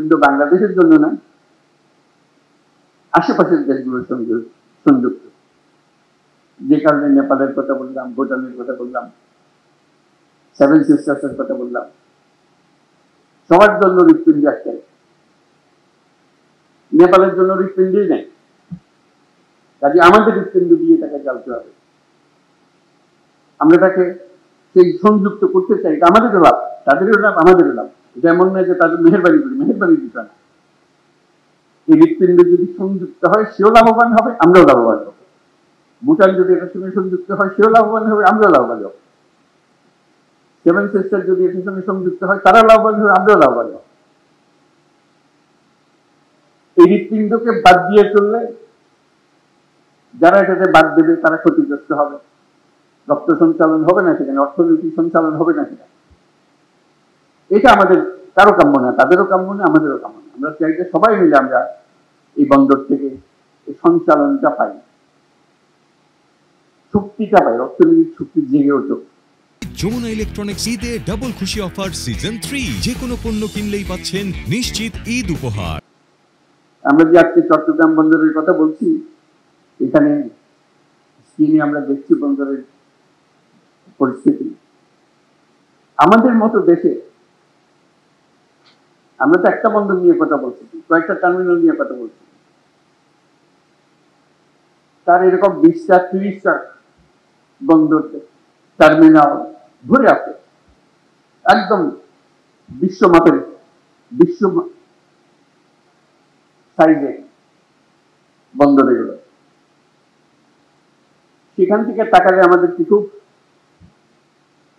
হৃৎপিণ্ড বাংলাদেশের জন্য না, আশেপাশের দেশগুলোর সঙ্গে সংযুক্ত। যে কারণে নেপালের কথা বললাম, ভুটানের কথা বললাম, সেভেন সিস্টার্সের কথা বললাম, সবার জন্য হৃৎপিণ্ড একটাই। নেপালের জন্য হৃৎপিণ্ডই নেই, কাজে আমাদের হৃৎপিণ্ড দিয়ে তাকে চালতে হবে। আমরা তাকে সেই সংযুক্ত করতে চাই, এটা আমাদেরও লাভ, তাদেরও লাভ, আমাদেরও লাভ। এটা এমন নয় যে তাদের মেহেরবানি করি, মেহেরবানি দিতে না। এই হৃৎপিণ্ড যদি সংযুক্ত হয় সেও লাভবান হবে, আমরাও লাভবান হব। ভুটান যদি এটার সঙ্গে সংযুক্ত হয় সেও লাভবান হবে, আমরাও লাভবান হব। সেভেন সিস্টার যদি এটার সঙ্গে সংযুক্ত হয় তারা লাভবান হবে, আমরাও লাভবান হব। এই হৃৎপিণ্ডকে বাদ দিয়ে চললে যারা এটাতে বাদ দেবে তারা ক্ষতিগ্রস্ত হবে। রক্ত সঞ্চালন হবে না সেখানে, অর্থনৈতিক সঞ্চালন হবে না সেখানে। এটা আমাদের কারো কাম্য না, তাদেরও কাম্য না, আমাদেরও কাম্য না। আমরা চাই যে সবাই মিলে আমরা এই বন্দর থেকে এই সঞ্চালনটা পাই, শক্তিটা পাই, অর্থনৈতিক শক্তি জেগে ওঠে। যমুনা ইলেকট্রনিক্স ঈদে ডাবল খুশি অফার সিজন 3, যে কোনো পণ্য কিনলেই পাচ্ছেন নিশ্চিত ঈদ উপহার। আমরা যে আজকে চট্টগ্রাম বন্দরের কথা বলছি, এখানে স্ক্রিনে আমরা দেখছি বন্দরের পরিস্থিতি। আমাদের মতো দেশে আমরা তো একটা বন্দর নিয়ে কথা বলছি, কয়েকটা টার্মিনাল নিয়ে কথা বলছি, তার এরকম 20টা 30টা বন্দর টার্মিনাল ভরে আছে, একদম বিশ্ব মাপের, বিশ্ব সাইজে বন্দর এগুলো। সেখান থেকে তাকালে আমাদের কি খুব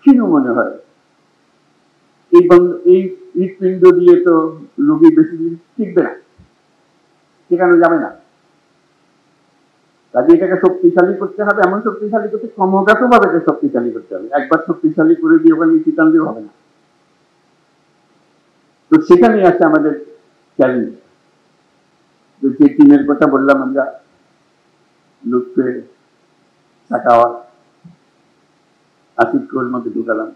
ক্ষীণ মনে হয়। এই হৃৎপিণ্ড দিয়ে তো রোগী বেশি দিন টিকবে না, সেখানে যাবে না। কাজে এটাকে শক্তিশালী করতে হবে, এমন শক্তিশালী করতে ক্রমাগত ভাবে এটা শক্তিশালী করতে হবে। একবার শক্তিশালী করে দিয়ে ওখানে চিটান দিয়ে হবে না। তো সেখানেই আছে আমাদের চ্যালেঞ্জ। যে টিমের কথা বললাম আমরা, লুৎফে, সাকাওয়াত, আসিফকে ওর মধ্যে ঢুকালাম,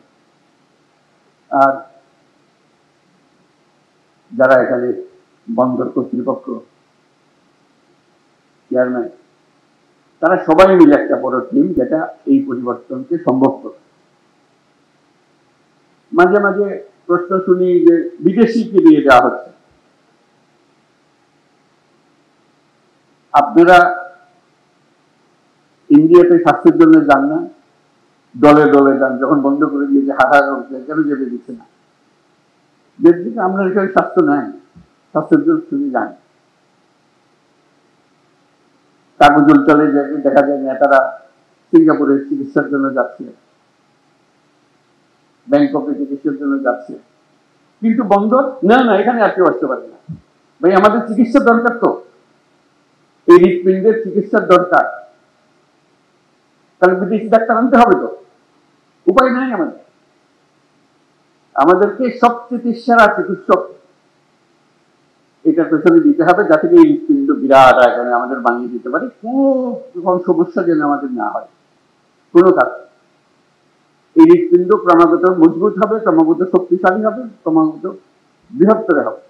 আর যারা এখানে বন্দর কর্তৃপক্ষ, চেয়ারম্যান, তারা সবাই মিলে একটা বড় টিম, যেটা এই পরিবর্তনকে সম্ভব করে। মাঝে মাঝে প্রশ্ন শুনি যে বিদেশিকে দিয়ে দেওয়া হচ্ছে। আপনারা ইন্ডিয়াতে স্বাস্থ্যের জন্য যান না, দলে দলে যান, যখন বন্ধ করে দিয়েছে হাহাকার করছে, কেন যেতে দিচ্ছে না? দেখছি আমরা এখানে স্বাস্থ্য নাই, স্বাস্থ্যের জন্য শুধু যান। কাগজ চলে দেখা যায় নেতারা সিঙ্গাপুরের চিকিৎসার জন্য যাচ্ছে, ব্যাংককে চিকিৎসার জন্য যাচ্ছে, কিন্তু বন্দর না, এখানে আর কেউ আসতে পারে না। ভাই আমাদের চিকিৎসা দরকার, তো এই হৃৎপিণ্ডের চিকিৎসার দরকার, তাহলে বিদেশি ডাক্তার আনতে হবে, তো উপায় নাই আমাদেরকে সবচেয়ে সেরা চিকিৎসক এটার পেছনে দিতে হবে, যাতে এই হৃৎপিণ্ড বিরাট আকারে আমাদের বানিয়ে দিতে পারে, কোন সমস্যা যেন আমাদের না হয় কোনো কাজ। এই হৃৎপিণ্ড ক্রমাগত মজবুত হবে, ক্রমাগত শক্তিশালী হবে, ক্রমাগত বৃহত্তর হবে।